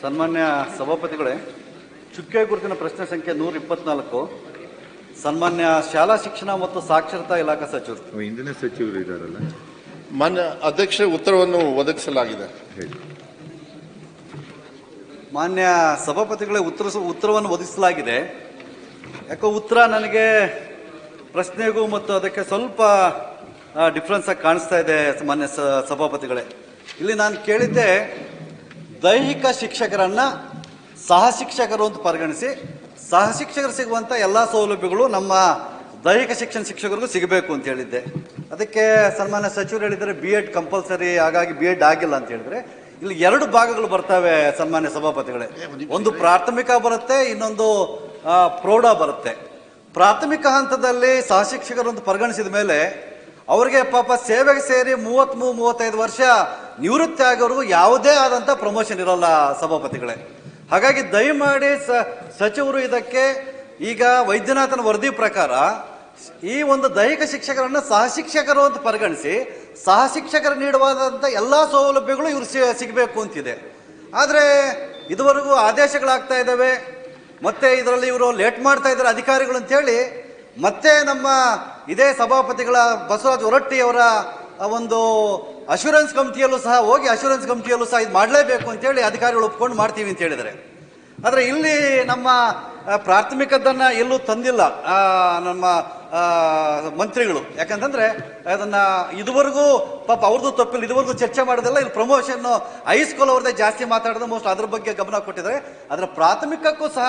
ಸನ್ಮಾನ್ಯ ಸಭಾಪತಿಗಳೇ, ಚುಕ್ಕೆ ಗುರುತಿನ ಪ್ರಶ್ನೆ ಸಂಖ್ಯೆ 124 ಸನ್ಮಾನ್ಯ ಶಾಲಾ ಶಿಕ್ಷಣ ಮತ್ತು ಸಾಕ್ಷರತಾ ಇಲಾಖಾ ಸಚಿವರು. ಇಂದಿನ ಸಚಿವರು ಇದ್ದಾರಲ್ಲ, ಮಾನ್ಯ ಅಧ್ಯಕ್ಷ, ಉತ್ತರವನ್ನು ಒದಗಿಸಲಾಗಿದೆ. ಮಾನ್ಯ ಸಭಾಪತಿಗಳೇ, ಉತ್ತರವನ್ನು ಒದಗಿಸಲಾಗಿದೆ. ಯಾಕೋ ಉತ್ತರ ನನಗೆ ಪ್ರಶ್ನೆಗೂ ಮತ್ತು ಅದಕ್ಕೆ ಸ್ವಲ್ಪ ಡಿಫ್ರೆನ್ಸ್ ಆಗಿ ಕಾಣಿಸ್ತಾ ಇದೆ. ಮಾನ್ಯ ಸಭಾಪತಿಗಳೇ, ಇಲ್ಲಿ ನಾನು ಕೇಳಿದ್ದೆ ದೈಹಿಕ ಶಿಕ್ಷಕರನ್ನ ಸಹ ಶಿಕ್ಷಕರು ಅಂತ ಪರಿಗಣಿಸಿ ಸಹ ಶಿಕ್ಷಕರು ಸಿಗುವಂಥ ಎಲ್ಲ ಸೌಲಭ್ಯಗಳು ನಮ್ಮ ದೈಹಿಕ ಶಿಕ್ಷಣ ಶಿಕ್ಷಕರಿಗೂ ಸಿಗಬೇಕು ಅಂತ ಹೇಳಿದ್ದೆ. ಅದಕ್ಕೆ ಸನ್ಮಾನ್ಯ ಸಚಿವರು ಹೇಳಿದರೆ BEd ಕಂಪಲ್ಸರಿ, ಹಾಗಾಗಿ BEd ಆಗಿಲ್ಲ ಅಂತ ಹೇಳಿದ್ರೆ ಇಲ್ಲಿ ಎರಡು ಭಾಗಗಳು ಬರ್ತವೆ ಸನ್ಮಾನ್ಯ ಸಭಾಪತಿಗಳೇ. ಒಂದು ಪ್ರಾಥಮಿಕ ಬರುತ್ತೆ, ಇನ್ನೊಂದು ಪ್ರೌಢ ಬರುತ್ತೆ. ಪ್ರಾಥಮಿಕ ಹಂತದಲ್ಲಿ ಸಹ ಶಿಕ್ಷಕರು ಅಂತ ಪರಿಗಣಿಸಿದ ಮೇಲೆ ಅವರಿಗೆ ಪಾಪ ಸೇವೆಗೆ ಸೇರಿ 33-35 ವರ್ಷ ನಿವೃತ್ತಿ ಆಗೋರು ಯಾವುದೇ ಆದಂಥ ಪ್ರಮೋಷನ್ ಇರಲ್ಲ ಸಭಾಪತಿಗಳೇ. ಹಾಗಾಗಿ ದಯಮಾಡಿ ಸಚಿವರು ಇದಕ್ಕೆ ಈಗ ವೈದ್ಯನಾಥನ ವರದಿ ಪ್ರಕಾರ ಈ ಒಂದು ದೈಹಿಕ ಶಿಕ್ಷಕರನ್ನ ಸಹ ಶಿಕ್ಷಕರು ಅಂತ ಪರಿಗಣಿಸಿ ಸಹ ಶಿಕ್ಷಕರು ನೀಡುವಾದಂಥ ಎಲ್ಲ ಸೌಲಭ್ಯಗಳು ಇವರು ಸಿಗಬೇಕು ಅಂತಿದೆ. ಆದರೆ ಇದುವರೆಗೂ ಆದೇಶಗಳಾಗ್ತಾ ಇದ್ದಾವೆ, ಮತ್ತೆ ಇದರಲ್ಲಿ ಇವರು ಲೇಟ್ ಮಾಡ್ತಾ ಇದ್ದಾರೆ ಅಧಿಕಾರಿಗಳು ಅಂತೇಳಿ ಮತ್ತೆ ನಮ್ಮ ಇದೇ ಸಭಾಪತಿಗಳ ಬಸವರಾಜ ಹೊರಟ್ಟಿಯವರ ಒಂದು ಅಶ್ಯೂರೆನ್ಸ್ ಕಮಿಟಿಯಲ್ಲೂ ಸಹ ಹೋಗಿ ಅಶ್ಯೂರೆನ್ಸ್ ಕಮಿಟಿಯಲ್ಲೂ ಸಹ ಇದು ಮಾಡಲೇಬೇಕು ಅಂತೇಳಿ ಅಧಿಕಾರಿಗಳು ಒಪ್ಕೊಂಡು ಮಾಡ್ತೀವಿ ಅಂತ ಹೇಳಿದರೆ, ಆದರೆ ಇಲ್ಲಿ ನಮ್ಮ ಪ್ರಾಥಮಿಕದನ್ನು ಎಲ್ಲೂ ತಂದಿಲ್ಲ ನಮ್ಮ ಮಂತ್ರಿಗಳು. ಯಾಕಂತಂದ್ರೆ ಅದನ್ನ ಇದುವರೆಗೂ ಪಾಪ ಅವ್ರದ್ದು ತಪ್ಪಿಲ್ಲ, ಇದುವರೆಗೂ ಚರ್ಚೆ ಮಾಡೋದಿಲ್ಲ. ಇಲ್ಲಿ ಪ್ರಮೋಷನ್ ಹೈಸ್ಕೂಲ್ ಅವ್ರದ್ದೇ ಜಾಸ್ತಿ ಮಾತಾಡೋದು, ಮೋಸ್ಟ್ ಅದ್ರ ಬಗ್ಗೆ ಗಮನ ಕೊಟ್ಟಿದ್ದಾರೆ. ಅದರ ಪ್ರಾಥಮಿಕಕ್ಕೂ ಸಹ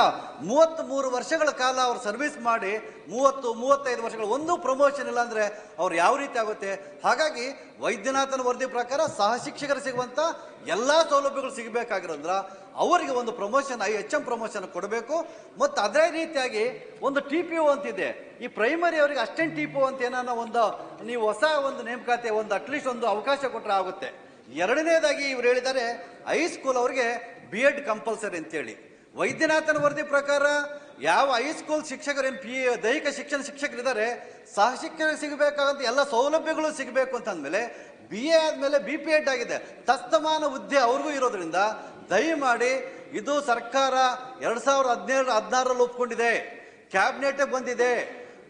33 ವರ್ಷಗಳ ಕಾಲ ಅವ್ರು ಸರ್ವಿಸ್ ಮಾಡಿ 30-35 ವರ್ಷಗಳು ಒಂದು ಪ್ರಮೋಷನ್ ಇಲ್ಲ ಅಂದ್ರೆ ಅವ್ರು ಯಾವ ರೀತಿ ಆಗುತ್ತೆ? ಹಾಗಾಗಿ ವೈದ್ಯನಾಥನ ವರದಿ ಪ್ರಕಾರ ಸಹ ಶಿಕ್ಷಕರು ಸಿಗುವಂತ ಎಲ್ಲಾ ಸೌಲಭ್ಯಗಳು ಸಿಗಬೇಕಾಗಿರೋದ್ರ ಅವರಿಗೆ ಒಂದು ಪ್ರಮೋಷನ್ HM ಪ್ರಮೋಷನ್ ಕೊಡಬೇಕು. ಮತ್ತು ಅದೇ ರೀತಿಯಾಗಿ ಒಂದು TPO ಅಂತಿದೆ, ಈ ಪ್ರೈಮರಿ ಅವರಿಗೆ ಅಸಿಸ್ಟೆಂಟ್ TPO ಅಂತ ಏನೋ ಒಂದು ನೀವು ಹೊಸ ಒಂದು ನೇಮಕಾತಿ ಒಂದು ಅಟ್ಲೀಸ್ಟ್ ಒಂದು ಅವಕಾಶ ಕೊಟ್ಟರೆ ಆಗುತ್ತೆ. ಎರಡನೇದಾಗಿ ಇವ್ರು ಹೇಳಿದ್ದಾರೆ ಹೈಸ್ಕೂಲ್ ಅವರಿಗೆ BEd ಕಂಪಲ್ಸರಿ ಅಂತೇಳಿ. ವೈದ್ಯನಾಥನ ವರದಿ ಪ್ರಕಾರ ಯಾವ ಹೈಸ್ಕೂಲ್ ಶಿಕ್ಷಕರು ದೈಹಿಕ ಶಿಕ್ಷಣ ಶಿಕ್ಷಕರಿದ್ದಾರೆ ಸಹ ಶಿಕ್ಷಕರಿಗೆ ಸಿಗಬೇಕಾದಂತ ಎಲ್ಲ ಸೌಲಭ್ಯಗಳು ಸಿಗಬೇಕು ಅಂತಂದ್ಮೇಲೆ BA ಆದ್ಮೇಲೆ BPEd ಆಗಿದೆ, ತಸ್ತಮಾನ ಹುದ್ದೆ ಅವ್ರಿಗೂ ಇರೋದ್ರಿಂದ ದಯಮಾಡಿ ಇದು ಸರ್ಕಾರ 2017-16ರಲ್ಲಿ ಒಪ್ಕೊಂಡಿದೆ, ಕ್ಯಾಬಿನೆಟ್ ಬಂದಿದೆ,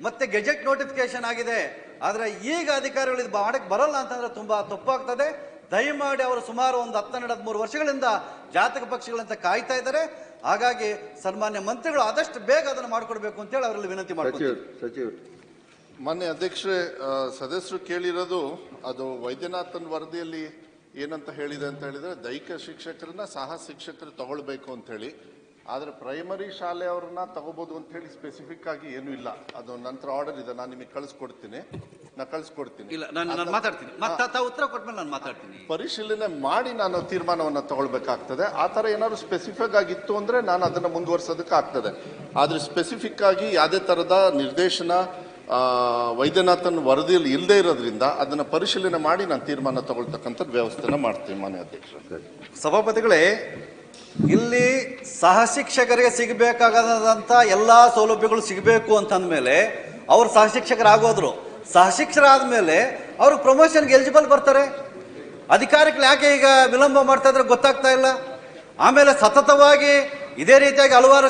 ಮತ್ತೆ ಗೆಜೆಟ್ ನೋಟಿಫಿಕೇಶನ್ ಆಗಿದೆ. ಆದರೆ ಈಗ ಅಧಿಕಾರಿಗಳು ಇದು ಮಾಡಕ್ಕೆ ಬರಲ್ಲ ಅಂತಂದ್ರೆ ತುಂಬಾ ತಪ್ಪಾಗ್ತದೆ. ದಯಮಾಡಿ ಅವರು ಸುಮಾರು ಒಂದು 12-13 ವರ್ಷಗಳಿಂದ ಜಾತಕ ಪಕ್ಷಿಗಳಂತ ಕಾಯ್ತಾ ಇದ್ದಾರೆ. ಹಾಗಾಗಿ ಸನ್ಮಾನ್ಯ ಮಂತ್ರಿಗಳು ಆದಷ್ಟು ಬೇಗ ಅದನ್ನು ಮಾಡಿಕೊಡ್ಬೇಕು ಅಂತೇಳಿ ಅವರಲ್ಲಿ ವಿನಂತಿ ಮಾಡ್ತೀವಿ. ಸಚಿವರು. ಮಾನ್ಯ ಅಧ್ಯಕ್ಷರೇ, ಸದಸ್ಯರು ಕೇಳಿರೋದು ಅದು ವೈದ್ಯನಾಥನ್ ವರದಿಯಲ್ಲಿ ಏನಂತ ಹೇಳಿದೆ ಅಂತ ಹೇಳಿದ್ರೆ ದೈಹಿಕ ಶಿಕ್ಷಕರನ್ನ ಸಹ ಶಿಕ್ಷಕರು ತಗೊಳ್ಬೇಕು ಅಂತ ಹೇಳಿ. ಆದ್ರೆ ಪ್ರೈಮರಿ ಶಾಲೆಯವ್ರನ್ನ ತಗೋಬಹುದು ಅಂತ ಹೇಳಿ ಸ್ಪೆಸಿಫಿಕ್ ಆಗಿ ಏನೂ ಇಲ್ಲ. ಅದು ನಂತರ ಆರ್ಡರ್ ಇದೆ, ನಾನು ನಿಮಗೆ ಕಳಿಸ್ಕೊಡ್ತೀನಿ. ಇಲ್ಲ, ನಾನು ಮಾತಾಡ್ತೀನಿ, ಉತ್ತರ ಕೊಟ್ಮೇಲೆ ನಾನು ಮಾತಾಡ್ತೀನಿ. ಪರಿಶೀಲನೆ ಮಾಡಿ ನಾನು ತೀರ್ಮಾನವನ್ನು ತಗೊಳ್ಬೇಕಾಗ್ತದೆ. ಆ ಥರ ಏನಾದ್ರು ಸ್ಪೆಸಿಫಿಕ್ ಆಗಿತ್ತು ಅಂದ್ರೆ ನಾನು ಅದನ್ನು ಮುಂದುವರ್ಸೋದಕ್ಕೆ ಆಗ್ತದೆ. ಆದ್ರೆ ಸ್ಪೆಸಿಫಿಕ್ ಆಗಿ ಯಾವುದೇ ಥರದ ನಿರ್ದೇಶನ ವೈದ್ಯನಾಥನ್ ವರದಿಯಲ್ಲಿ ಇಲ್ಲದೆ ಇರೋದ್ರಿಂದ ಅದನ್ನ ಪರಿಶೀಲನೆ ಮಾಡಿ ನಾನು ತೀರ್ಮಾನ ತಗೊಳ್ತಕ್ಕಂಥ ವ್ಯವಸ್ಥೆನ ಮಾಡ್ತೀನಿ. ಮಾನ್ಯ ಅಧ್ಯಕ್ಷ. ಸಭಾಪತಿಗಳೇ, ಇಲ್ಲಿ ಸಹ ಶಿಕ್ಷಕರಿಗೆ ಸಿಗಬೇಕಾದಂತ ಎಲ್ಲಾ ಸೌಲಭ್ಯಗಳು ಸಿಗಬೇಕು ಅಂತಂದ್ಮೇಲೆ ಅವ್ರು ಸಹ ಶಿಕ್ಷಕರಾಗೋದ್ರು. ಸಹ ಶಿಕ್ಷಕರಾದ್ಮೇಲೆ ಅವ್ರಿಗೆ ಪ್ರಮೋಷನ್ಗೆ ಎಲಿಜಿಬಲ್ ಬರ್ತಾರೆ. ಅಧಿಕಾರಿಗಳು ಯಾಕೆ ಈಗ ವಿಳಂಬ ಮಾಡ್ತಾ ಇದ್ರೆ ಗೊತ್ತಾಗ್ತಾ ಇಲ್ಲ. ಆಮೇಲೆ ಸತತವಾಗಿ ಇದೇ ರೀತಿಯಾಗಿ ಹಲವಾರು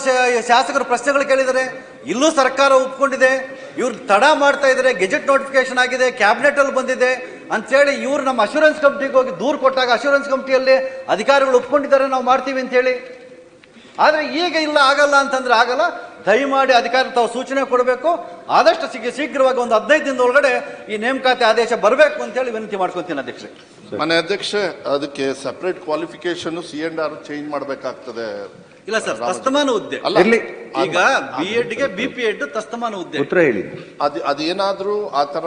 ಶಾಸಕರು ಪ್ರಶ್ನೆಗಳು ಕೇಳಿದರೆ ಇಲ್ಲೂ ಸರ್ಕಾರ ಒಪ್ಕೊಂಡಿದೆ, ಇವ್ರು ತಡ ಮಾಡ್ತಾ ಇದ್ದಾರೆ, ಗೆಜೆಟ್ ನೋಟಿಫಿಕೇಶನ್ ಆಗಿದೆ, ಕ್ಯಾಬಿನೆಟ್ ಅಲ್ಲಿ ಬಂದಿದೆ ಅಂತೇಳಿ ಇವ್ರು ನಮ್ಮ ಅಶ್ಯೂರೆನ್ಸ್ ಕಮಿಟಿಗೆ ಹೋಗಿ ದೂರು ಕೊಟ್ಟಾಗ ಅಶ್ಯೂರೆನ್ಸ್ ಕಮಿಟಿಯಲ್ಲಿ ಅಧಿಕಾರಿಗಳು ಒಪ್ಕೊಂಡಿದ್ದಾರೆ ನಾವು ಮಾಡ್ತೀವಿ ಅಂತೇಳಿ. ಆದರೆ ಈಗ ಇಲ್ಲ, ಆಗಲ್ಲ ಅಂತಂದ್ರೆ ಆಗಲ್ಲ. ದಯಮಾಡಿ ಅಧಿಕಾರಿ ತಾವು ಸೂಚನೆ ಕೊಡಬೇಕು. ಆದಷ್ಟು ಶೀಘ್ರವಾಗಿ ಒಂದು 15 ದಿನದ ಒಳಗಡೆ ಈ ನೇಮಕಾತಿ ಆದೇಶ ಬರಬೇಕು ಅಂತೇಳಿ ವಿನಂತಿ ಮಾಡ್ಕೊತೀನಿ ಅಧ್ಯಕ್ಷೆ. ಮಾನ್ಯ ಅಧ್ಯಕ್ಷೆ, ಅದಕ್ಕೆ ಸಪರೇಟ್ ಕ್ವಾಲಿಫಿಕೇಶನ್ C&R ಚೇಂಜ್ ಮಾಡಬೇಕಾಗ್ತದೆ. ಇಲ್ಲ ಸರ್, ತಸ್ತಮಾನ ಹುದ್ದೆ ಈಗ BEdಗೆ BPEd ತಸ್ತಮಾನ ಹುದ್ದೆ. ಉತ್ತರ ಹೇಳಿ. ಅದೇನಾದ್ರೂ ಆ ತರ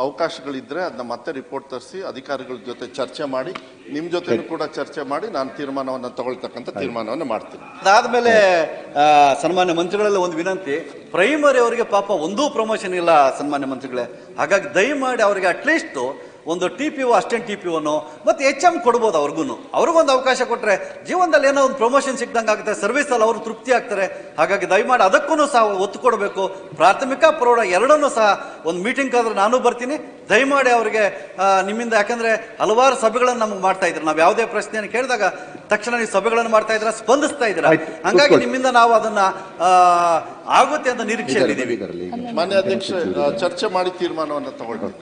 ಅವಕಾಶಗಳಿದ್ರೆ ಅದನ್ನ ಮತ್ತೆ ರಿಪೋರ್ಟ್ ತರಿಸಿ ಅಧಿಕಾರಿಗಳ ಜೊತೆ ಚರ್ಚೆ ಮಾಡಿ ನಿಮ್ ಜೊತೆ ಕೂಡ ಚರ್ಚೆ ಮಾಡಿ ನಾನು ತೀರ್ಮಾನವನ್ನು ತಗೊಳ್ತಕ್ಕಂಥ ತೀರ್ಮಾನವನ್ನು ಮಾಡ್ತೀನಿ. ಅದಾದ್ಮೇಲೆ ಸನ್ಮಾನ್ಯ ಮಂತ್ರಿಗಳೆಲ್ಲ ಒಂದು ವಿನಂತಿ, ಪ್ರೈಮರಿ ಅವರಿಗೆ ಪಾಪ ಒಂದೂ ಪ್ರಮೋಷನ್ ಇಲ್ಲ ಸನ್ಮಾನ್ಯ ಮಂತ್ರಿಗಳೇ. ಹಾಗಾಗಿ ದಯಮಾಡಿ ಅವರಿಗೆ ಅಟ್ಲೀಸ್ಟ್ ಒಂದು TPO ಅಸಿಸ್ಟೆಂಟ್ TPOನೋ ಮತ್ತೆ HM ಕೊಡ್ಬೋದು. ಅವ್ರಿಗೊಂದು ಅವಕಾಶ ಕೊಟ್ಟರೆ ಜೀವನದಲ್ಲಿ ಏನೋ ಒಂದು ಪ್ರಮೋಷನ್ ಸಿಕ್ದಂಗೆ ಆಗುತ್ತೆ, ಸರ್ವಿಸ್ ಅಲ್ಲಿ ಅವರು ತೃಪ್ತಿ ಆಗ್ತಾರೆ. ಹಾಗಾಗಿ ದಯಮಾಡಿ ಅದಕ್ಕೂ ಸಹ ಒತ್ತು ಕೊಡಬೇಕು. ಪ್ರಾಥಮಿಕ ಪ್ರೌಢ ಎರಡನ್ನೂ ಸಹ ಒಂದು ಮೀಟಿಂಗ್ ಆದ್ರೆ ನಾನು ಬರ್ತೀನಿ. ದಯಮಾಡಿ ಅವರಿಗೆ ನಿಮ್ಮಿಂದ, ಯಾಕಂದ್ರೆ ಹಲವಾರು ಸಭೆಗಳನ್ನು ನಮಗೆ ಮಾಡ್ತಾ ಇದ್ರು, ನಾವು ಯಾವುದೇ ಪ್ರಶ್ನೆಯನ್ನು ಕೇಳಿದಾಗ ತಕ್ಷಣ ನೀವು ಸಭೆಗಳನ್ನು ಮಾಡ್ತಾ ಇದ್ದೀರಾ, ಸ್ಪಂದಿಸ್ತಾ ಇದ್ದೀರಾ. ಆಯ್ತು, ಹಂಗಾಗಿ ಕೂತ್ಕೊಳ್ಳಿ. ನಿಮ್ಮಿಂದ ನಾವು ಅದನ್ನ ಆಗುತ್ತೆ ಅಂತ ನಿರೀಕ್ಷೆಯಲ್ಲಿದ್ದೀವಿ. ಮಾನ್ಯ ಅಧ್ಯಕ್ಷ, ಚರ್ಚೆ ಮಾಡಿ ತೀರ್ಮಾನವನ್ನು ತಗೊಳ್ಬೇಕು.